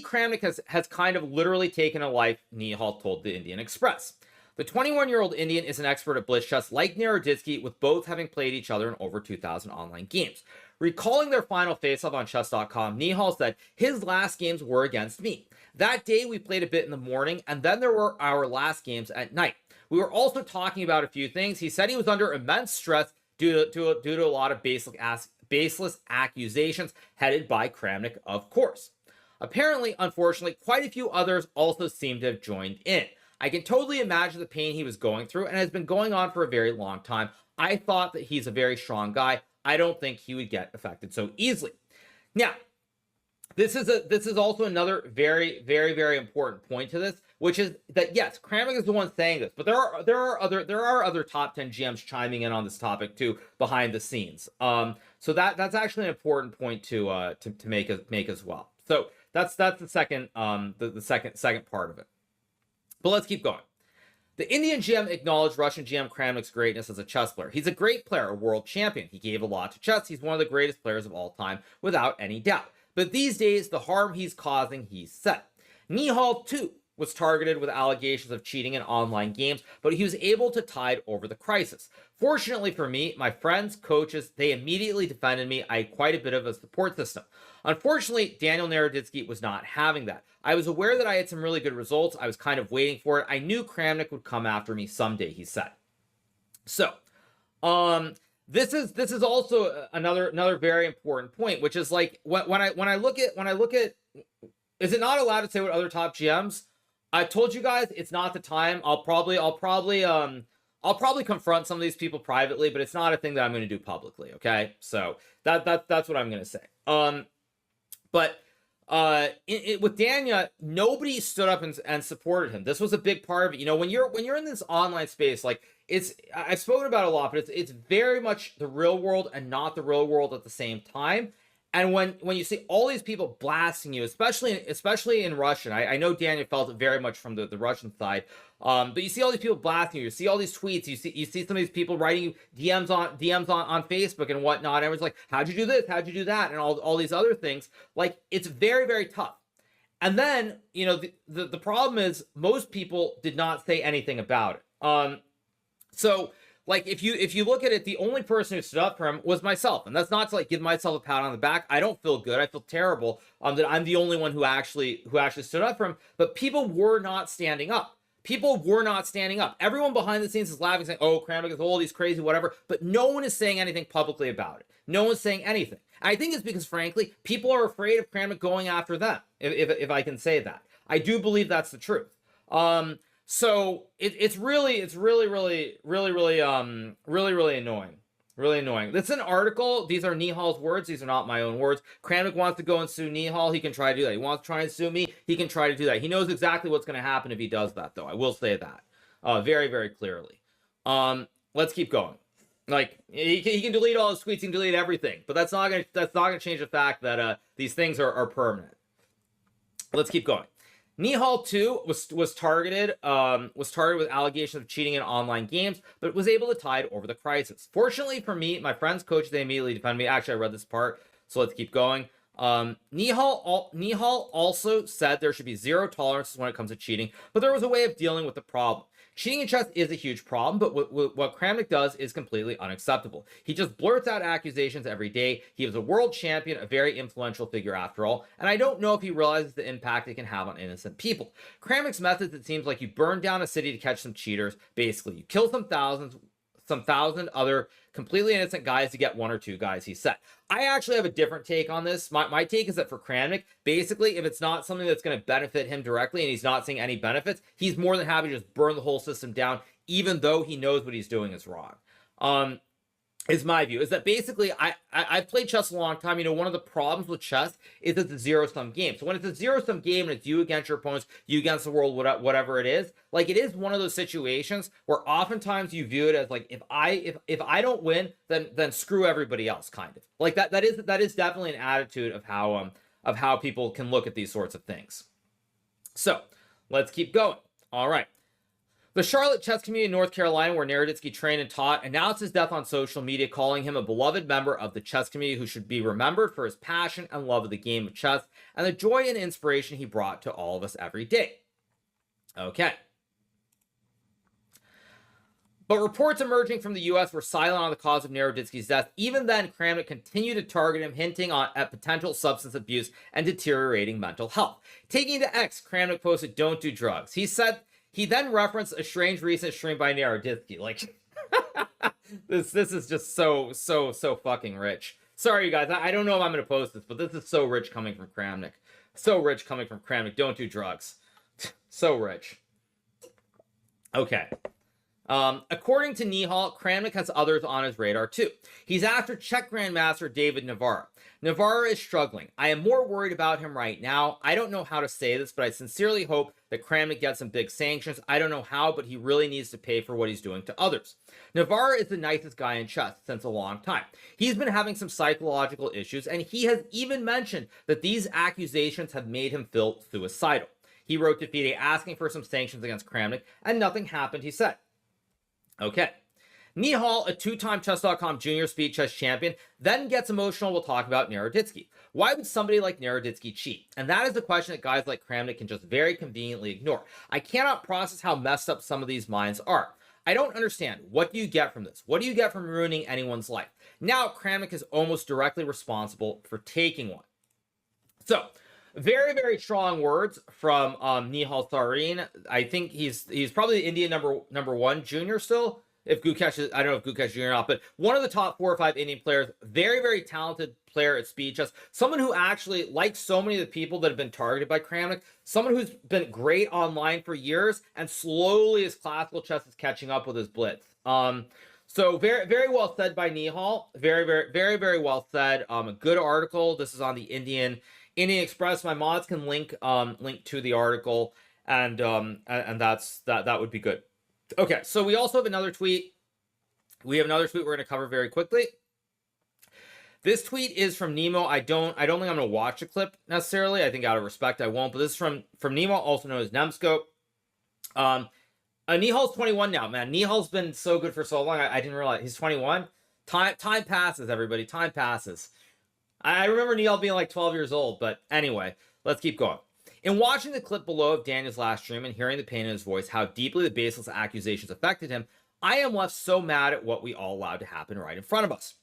Kramnik has kind of literally taken a life, Nihal told the Indian Express. The 21-year-old Indian is an expert at blitz chess like Naroditsky, with both having played each other in over 2,000 online games. Recalling their final face-off on chess.com, Nihal said, "His last games were against me. That day we played a bit in the morning, and then there were our last games at night. We were also talking about a few things. He said he was under immense stress due to a lot of baseless accusations headed by Kramnik, of course. Apparently, unfortunately, quite a few others also seem to have joined in. I can totally imagine the pain he was going through, and has been going on for a very long time. I thought that he's a very strong guy. I don't think he would get affected so easily." Now, this is also another very, very, very important point to this, which is that yes, Kramnik is the one saying this, but there are other top 10 GMs chiming in on this topic too behind the scenes. So that's actually an important point to make as well. So that's the second second part of it. But let's keep going. The Indian GM acknowledged Russian GM Kramnik's greatness as a chess player. He's a great player, a world champion. He gave a lot to chess. He's one of the greatest players of all time, without any doubt. But these days, the harm he's causing, he's said. Nihal, too, was targeted with allegations of cheating in online games, but he was able to tide over the crisis. Fortunately for me, my friends, coaches, they immediately defended me. I had quite a bit of a support system. Unfortunately, Daniel Naroditsky was not having that. I was aware that I had some really good results. I was kind of waiting for it. I knew Kramnik would come after me someday, he said. So, this is also another very important point, which is like when I look at, is it not allowed to say what other top GMs? I told you guys it's not the time. I'll probably confront some of these people privately, but it's not a thing that I'm going to do publicly. Okay, so that's what I'm going to say. But with Danya, nobody stood up and supported him. This was a big part of it. You know, when you're in this online space, like I've spoken about it a lot, but it's very much the real world and not the real world at the same time. And when you see all these people blasting you, especially in Russian, I know Daniel felt it very much from the Russian side, but you see all these people blasting you, you see all these tweets, you see some of these people writing you DMs on Facebook and whatnot. Everyone's like, "How'd you do this? How'd you do that?" And all these other things. Like, it's very, very tough. And then, you know, the problem is most people did not say anything about it. So, like, if you look at it, the only person who stood up for him was myself. And that's not to, like, give myself a pat on the back. I don't feel good. I feel terrible that I'm the only one who actually stood up for him. But people were not standing up. People were not standing up. Everyone behind the scenes is laughing, saying, "Oh, Kramnik is old, he's crazy, whatever." But no one is saying anything publicly about it. No one's saying anything. And I think it's because, frankly, people are afraid of Kramnik going after them, if I can say that. I do believe that's the truth. So it's really annoying. Really annoying. This is an article. These are Nihal's words. These are not my own words. Kramnik wants to go and sue Nihal. He can try to do that. He wants to try and sue me. He can try to do that. He knows exactly what's going to happen if he does that, though. I will say that very, very clearly. Let's keep going. Like, he can delete all his tweets. He can delete everything. But that's not gonna change the fact that these things are permanent. Let's keep going. Nihal, too, was targeted with allegations of cheating in online games, but was able to tide over the crisis. Fortunately for me, my friends, coaches, they immediately defended me. Actually, I read this part, so let's keep going. Nihal also said there should be zero tolerances when it comes to cheating, but there was a way of dealing with the problem. Cheating in chess is a huge problem, but what Kramnik does is completely unacceptable. He just blurts out accusations every day. He was a world champion, a very influential figure after all, and I don't know if he realizes the impact it can have on innocent people. Kramnik's methods, it seems like you burn down a city to catch some cheaters. Basically, you kill some thousand other completely innocent guys to get one or two guys, he said. I actually have a different take on this. My take is that for Kramnik, basically, if it's not something that's going to benefit him directly and he's not seeing any benefits, he's more than happy to just burn the whole system down, even though he knows what he's doing is wrong. Is my view, is that basically I've played chess a long time. You know, one of the problems with chess is it's a zero-sum game. So when it's a zero-sum game and it's you against your opponents, you against the world, whatever it is, like, it is one of those situations where oftentimes you view it as like, if I don't win, then screw everybody else, kind of. Like, that is definitely an attitude of how people can look at these sorts of things. So let's keep going. All right. The Charlotte chess community in North Carolina, where Naroditsky trained and taught, announced his death on social media, calling him a beloved member of the chess community who should be remembered for his passion and love of the game of chess and the joy and inspiration he brought to all of us every day. Okay. But reports emerging from the U.S. were silent on the cause of Naroditsky's death. Even then, Kramnik continued to target him, hinting at potential substance abuse and deteriorating mental health. Taking to X, Kramnik posted, "Don't do drugs." He then referenced a strange recent stream by Naroditsky. Like, this is just so fucking rich. Sorry, you guys. I don't know if I'm going to post this, but this is so rich coming from Kramnik. So rich coming from Kramnik. Don't do drugs. So rich. Okay. According to Nihal, Kramnik has others on his radar too. He's after Czech Grandmaster David Navarra. Navarra is struggling. I am more worried about him right now. I don't know how to say this, but I sincerely hope that Kramnik gets some big sanctions. I don't know how, but he really needs to pay for what he's doing to others. Navarra is the nicest guy in chess since a long time. He's been having some psychological issues, and he has even mentioned that these accusations have made him feel suicidal. He wrote to FIDE asking for some sanctions against Kramnik, and nothing happened, he said. Okay. Nihal, a two-time Chess.com junior speed chess champion, then gets emotional. We'll talk about Naroditsky. Why would somebody like Naroditsky cheat? And that is the question that guys like Kramnik can just very conveniently ignore. I cannot process how messed up some of these minds are. I don't understand. What do you get from this? What do you get from ruining anyone's life? Now, Kramnik is almost directly responsible for taking one. So, very, very strong words from Nihal Sarin. I think he's probably the Indian number one junior still. If Gukesh is, I don't know if Gukesh is junior or not, but one of the top 4 or 5 Indian players. Very, very talented player at speed chess. Someone who actually, like so many of the people that have been targeted by Kramnik, someone who's been great online for years, and slowly his classical chess is catching up with his blitz. So very, very well said by Nihal. Very, very, very, very well said. A good article. This is on the Indian Express. My mods can link to the article, and that would be good. Okay, so we also have another tweet. We have another tweet we're going to cover very quickly. This tweet is from Nemo. I don't think I'm going to watch the clip necessarily. I think out of respect I won't. But this is from Nemo, also known as Nemscope. Nihal's 21 now, man. Nihal's been so good for so long. I didn't realize he's 21. Time passes, everybody. Time passes. I remember Nihal being like 12 years old, but anyway, let's keep going. In watching the clip below of Daniel's last stream and hearing the pain in his voice, how deeply the baseless accusations affected him, I am left so mad at what we all allowed to happen right in front of us.